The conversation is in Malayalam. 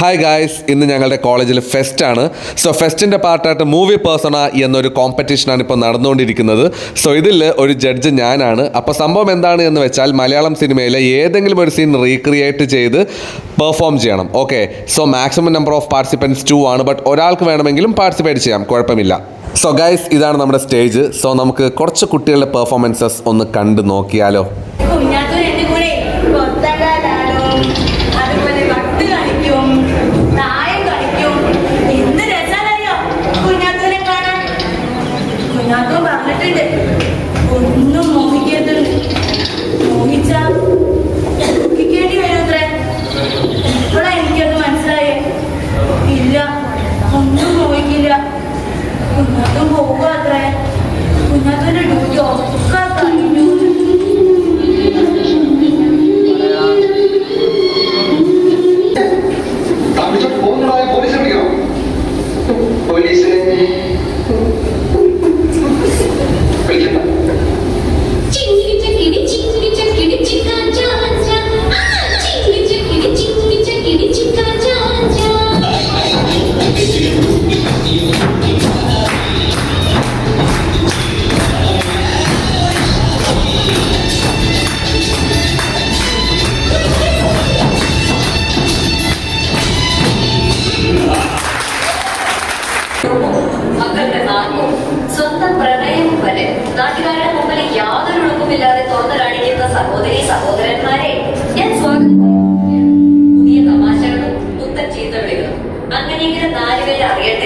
ഹായ് ഗായ്സ്, ഇന്ന് ഞങ്ങളുടെ കോളേജിൽ ഫെസ്റ്റ് ആണ്. സോ ഫെസ്റ്റിൻ്റെ പാർട്ടായിട്ട് മൂവി പേഴ്സണ എന്നൊരു കോമ്പറ്റീഷനാണ് ഇപ്പോൾ നടന്നുകൊണ്ടിരിക്കുന്നത്. സോ ഇതിൽ ഒരു ജഡ്ജ് ഞാനാണ്. അപ്പോൾ സംഭവം എന്താണ് എന്ന് വെച്ചാൽ മലയാളം സിനിമയിലെ ഏതെങ്കിലും ഒരു സീൻ റീക്രിയേറ്റ് ചെയ്ത് പെർഫോം ചെയ്യണം. Okay, so maximum number of participants 2 ആണ്. ബട്ട് ഒരാൾക്ക് വേണമെങ്കിലും പാർട്ടിസിപ്പേറ്റ് ചെയ്യാം, കുഴപ്പമില്ല. സോ ഗൈസ്, ഇതാണ് നമ്മുടെ സ്റ്റേജ്. സോ നമുക്ക് കുറച്ച് കുട്ടികളുടെ പെർഫോമൻസസ് ഒന്ന് കണ്ടു നോക്കിയാലോ. ഒന്നും മോഹിക്കേണ്ടി വരുമത്രേ. ഇപ്പോഴാ എനിക്കത് മനസ്സിലായേ. ഇല്ല, ഒന്നും മോഹിക്കില്ല. കുഞ്ഞാത്തും പോവുക അത്രേ. കുഞ്ഞാത്തൂന്റെ ഡ്യൂട്ടി ഒക്കെ കഴിഞ്ഞു. മക്കളുടെ നാമവും സ്വന്തം പ്രണയവും വരെ നാട്ടുകാരുടെ മുമ്പിൽ യാതൊരു ഉറപ്പുമില്ലാതെ തുറന്നു കാണിക്കുന്ന സഹോദരന്മാരെ ഞാൻ സ്വാഗതം. പുതിയ തമാശകളും പുത്തൻ ചീത്തവിളികളും അങ്ങനെയെങ്കിലും 4 പേര് അറിയട്ടെ.